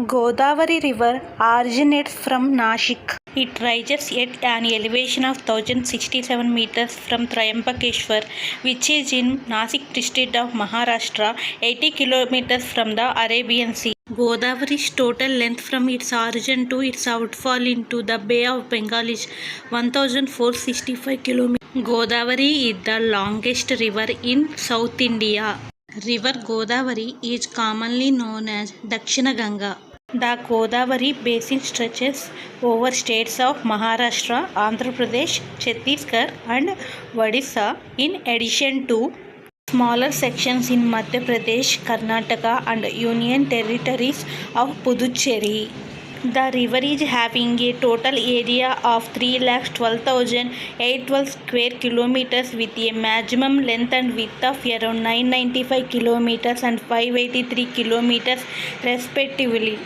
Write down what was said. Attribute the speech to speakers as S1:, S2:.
S1: Godavari River originates from Nashik. It rises at an elevation of 1067 meters from Triambakeshwar, which is in Nasik district of Maharashtra, 80 kilometers from the Arabian Sea. Godavari's total length from its origin to its outfall into the Bay of Bengal is 1465 kilometers. Godavari is the longest river in South India. River Godavari is commonly known as Dakshina Ganga. The Godavari basin stretches over states of Maharashtra, Andhra Pradesh, Chhattisgarh, and Odisha, in addition to smaller sections in Madhya Pradesh, Karnataka, and Union Territories of Puducherry. The river is having a total area of 3,12,812 square kilometers with a maximum length and width of around 995 kilometers and 583 kilometers respectively.